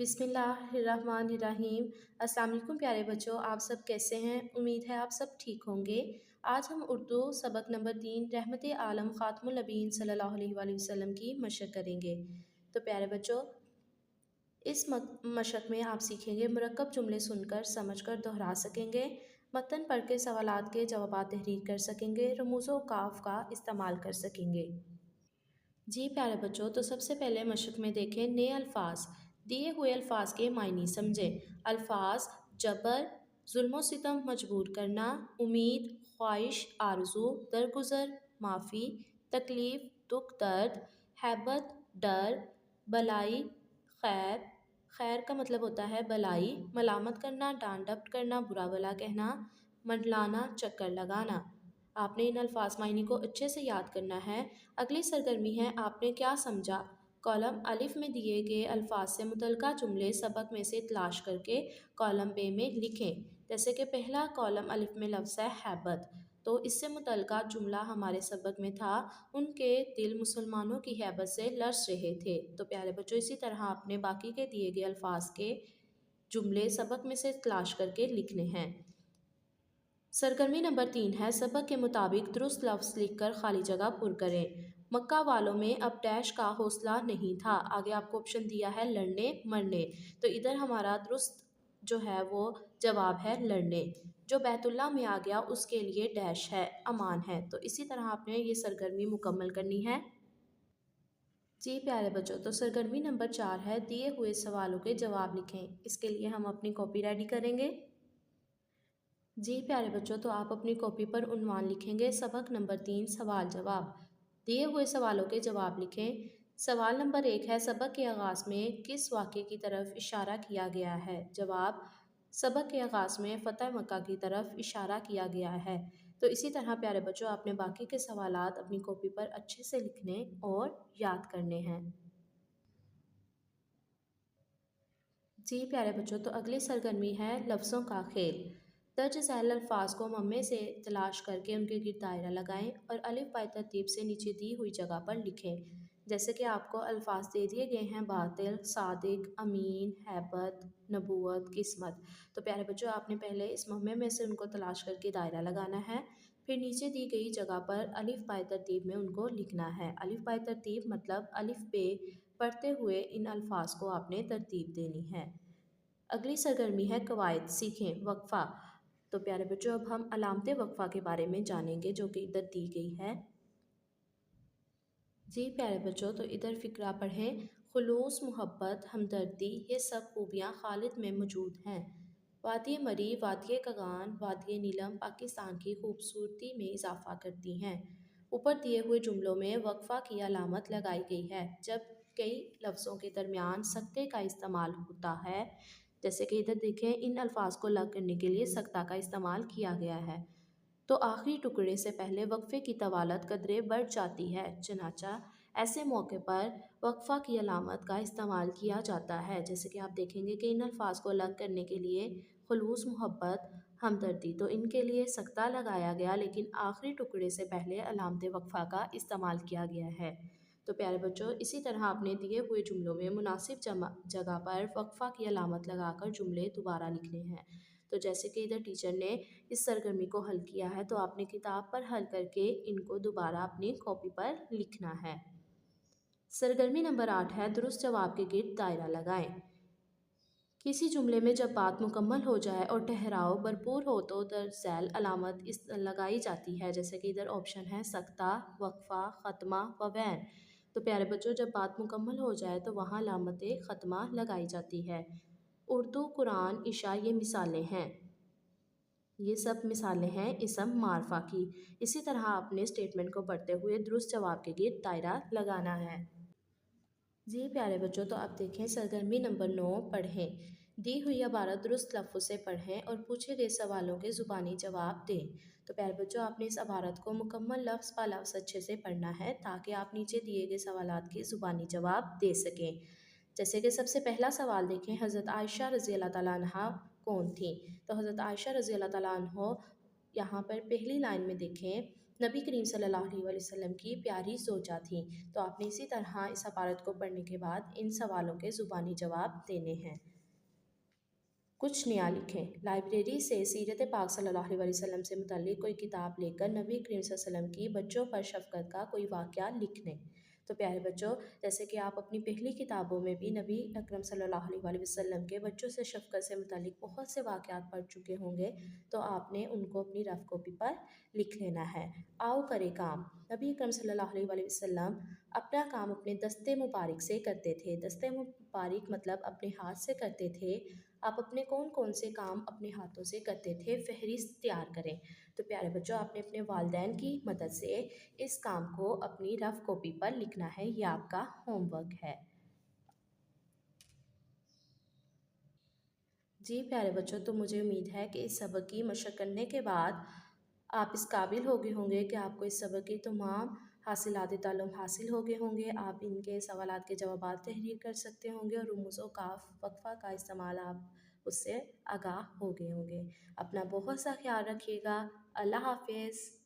बिस्मिल्लाहिर्रहमानिर्रहीम। अस्सलाम वालेकुम प्यारे बच्चों, आप सब कैसे हैं? उम्मीद है आप सब ठीक होंगे। आज हम उर्दू सबक नंबर 3 रहमत आलम ख़ातमुन नबीय्यीन सल्लल्लाहु अलैहि वसल्लम की मशक़ करेंगे। तो प्यारे बच्चों, इस मशक़ में आप सीखेंगे मुरक्कब जुमले सुनकर समझकर दोहरा सकेंगे, मतन पढ़ के सवालात के जवाब तहरीर कर सकेंगे, रमूज़ व काफ का इस्तेमाल कर सकेंगे। जी प्यारे बच्चों, तो सबसे पहले मशक में देखें नए अल्फाज। दिए हुए अल्फाज के मायने समझें। अल्फाज जबर, जुल्म सितम, मजबूर करना, उम्मीद, ख्वाहिश, आरजू, दरगुजर, माफ़ी, तकलीफ़, दुख, दर्द, हैबत, डर, भलाई, खैर। खैर का मतलब होता है भलाई, मलामत करना, डांट डपट करना, बुरा भला कहना, मंडलाना, चक्कर लगाना। आपने इन अल्फाज मायने को अच्छे से याद करना है। अगली सरगर्मी है आपने क्या समझा। कॉलम अलिफ में दिए गए अल्फाज से मुतल्लिका जुमले सबक में से तलाश करके कॉलम बे में लिखें। जैसे कि पहला कॉलम अलिफ में लफ्ज़ है हैबत, तो इससे मुतल्लिका जुमला हमारे सबक में था उनके दिल मुसलमानों की हैबत से लर्ज़ रहे थे। तो प्यारे बच्चों, इसी तरह आपने बाकी के दिए गए अल्फाज के जुमले सबक में से तलाश करके लिखने हैं। सरगर्मी नंबर 3 है सबक के मुताबिक दुरुस्त लफ्ज़ लिखकर खाली जगह पुर करें। मक्का वालों में अब डैश का हौसला नहीं था। आगे आपको ऑप्शन दिया है लड़ने मरने, तो इधर हमारा दुरुस्त जो है वो जवाब है लड़ने। जो बैतुल्लाह में आ गया उसके लिए डैश है, अमान है। तो इसी तरह आपने ये सरगर्मी मुकम्मल करनी है। जी प्यारे बच्चों, तो सरगर्मी नंबर 4 है दिए हुए सवालों के जवाब लिखें। इसके लिए हम अपनी कॉपी रेडी करेंगे। जी प्यारे बच्चों, तो आप अपनी कॉपी पर उन्वान लिखेंगे सबक नंबर 3 सवाल जवाब। दिए हुए सवालों के जवाब लिखें। सवाल नंबर 1 है सबक के आगाज़ में किस वाक़े की तरफ इशारा किया गया है। जवाब, सबक के आगाज़ में फ़तह मक्का की तरफ इशारा किया गया है। तो इसी तरह प्यारे बच्चों आपने बाकी के सवालात अपनी कॉपी पर अच्छे से लिखने और याद करने हैं। जी प्यारे बच्चों, तो अगली सरगर्मी है लफ्ज़ों का खेल। दर्ज झैल अल्फाज को मम्मे से तलाश करके उनके गिर्द दायरा लगाएं और अलिफ बाय तरतीब से नीचे दी हुई जगह पर लिखें। जैसे कि आपको अल्फाज दे दिए गए हैं बातिल, सादिक, अमीन, हैबत, नबूवत, किस्मत। तो प्यारे बच्चों आपने पहले इस मम्मे में से उनको तलाश करके दायरा लगाना है, फिर नीचे दी गई जगह पर अलिफ बाय तरतीब में उनको लिखना है। अलिफ बाय तरतीब मतलब अलिफ पे पढ़ते हुए इन अल्फाज को आपने तरतीब देनी है। अगली सरगर्मी है कवायद सीखें वक्फ़ा। तो प्यारे बच्चों अब हम अलामत वक्फ़ा के बारे में जानेंगे जो कि इधर दी गई है। जी प्यारे बच्चों, तो इधर फ़िक्रा पढ़ें। खुलूस, मोहब्बत, हमदर्दी ये सब खूबियाँ खालिद में मौजूद हैं। वादी मरी, वादी कगान, वादी नीलम पाकिस्तान की खूबसूरती में इजाफ़ा करती हैं। ऊपर दिए हुए जुमलों में वक्फ़ा की अलामत लगाई गई है जब कई लफ्ज़ों के दरमियान सकते का इस्तेमाल होता है। जैसे कि इधर देखें इन अल्फाज को अलग करने के लिए सकता का इस्तेमाल किया गया है। तो आखिरी टुकड़े से पहले वक्फ़े की तवालत कदरे बढ़ जाती है, चनाचा ऐसे मौके पर वक्फ़ा की अलामत का इस्तेमाल किया जाता है। जैसे कि आप देखेंगे कि इन अल्फाज को अलग करने के लिए खुलूस, मोहब्बत, हमदर्दी, तो इनके लिए सकता लगाया गया लेकिन आखिरी टुकड़े से पहले अलामत वक्फ़ा का इस्तेमाल किया गया है। तो प्यारे बच्चों इसी तरह आपने दिए हुए जुमलों में मुनासिब जगह पर वक्फ़ा की अलामत लगाकर जुमले दोबारा लिखने हैं। तो जैसे कि इधर टीचर ने इस सरगर्मी को हल किया है, तो आपने किताब पर हल करके इनको दोबारा अपनी कॉपी पर लिखना है। सरगर्मी नंबर 8 है दुरुस्त जवाब के गिर्द दायरा लगाएं। किसी जुमले में जब बात मुकम्मल हो जाए और ठहराव भरपूर हो तो दर्ज झैल अलामत इस लगाई जाती है। जैसे कि इधर ऑप्शन है सकता, वक्फ़ा, ख़त्मा व वैन। तो प्यारे बच्चों जब बात मुकम्मल हो जाए तो वहाँ अलामत ख़त्मा लगाई जाती है। उर्दू, कुरान, इशा ये मिसालें हैं। ये सब मिसालें हैं इसम मारफा की। इसी तरह आपने स्टेटमेंट को पढ़ते हुए दुरुस्त जवाब के गिर्द दायरा लगाना है। जी प्यारे बच्चों, तो आप देखें सरगर्मी नंबर 9 पढ़ें। दी हुई इबारत दुरुस्त लफ्ज़ से पढ़ें और पूछे गए सवालों के ज़ुबानी जवाब दें। तो प्यारे बच्चों आपने इस इबारत को मुकम्मल लफ्ज़ ब लफ्ज़ अच्छे से पढ़ना है ताकि आप नीचे दिए गए सवालात के ज़ुबानी जवाब दे सकें। जैसे कि सबसे पहला सवाल देखें, हज़रत आयशा रज़ी अल्लाह ताला अन्हा कौन थी। तो हज़रत आयशा रज़ी अल्लाह ताला अन्हा यहाँ पर पहली लाइन में देखें نبی کریم صلی اللہ علیہ وآلہ وسلم کی پیاری زوجہ تھیں۔ تو آپ نے اسی طرح اس عبارت کو پڑھنے کے بعد ان سوالوں کے زبانی جواب دینے ہیں۔ کچھ نیا لکھیں۔ لائبریری سے سیرت پاک صلی اللہ علیہ وآلہ وسلم سے متعلق کوئی کتاب لے کر نبی کریم صلی اللہ علیہ وسلم کی بچوں پر شفقت کا کوئی واقعہ لکھ لیں۔ تو پیارے بچوں، جیسے کہ آپ اپنی پہلی کتابوں میں بھی نبی اکرم صلی اللہ علیہ وآلہ وسلم کے بچوں سے شفقت سے متعلق بہت سے واقعات پڑھ چکے ہوں گے، تو آپ نے ان کو اپنی رف کاپی پر لکھ لینا ہے۔ آؤ کرے کام۔ نبی اکرم صلی اللہ علیہ وآلہ وسلم اپنا کام اپنے دستے مبارک سے کرتے تھے۔ دستے مبارک مطلب اپنے ہاتھ سے کرتے تھے۔ آپ اپنے کون کون سے کام اپنے ہاتھوں سے کرتے تھے فہرست تیار کریں۔ تو پیارے بچوں، آپ نے اپنے والدین کی مدد سے اس کام کو اپنی رف کاپی پر لکھنا ہے، یہ آپ کا ہوم ورک ہے۔ جی پیارے بچوں، تو مجھے امید ہے کہ اس سبق کی مشق کرنے کے بعد آپ اس قابل ہو گئے ہوں گے کہ آپ کو اس سبق کی تمام حاصلات تعلم حاصل ہو گئے ہوں گے۔ آپ ان کے سوالات کے جوابات تحریر کر سکتے ہوں گے اور رموز و قاف وقفہ کا استعمال آپ اس سے آگاہ ہو گئے ہوں گے۔ اپنا بہت سا خیال رکھیے گا۔ اللہ حافظ۔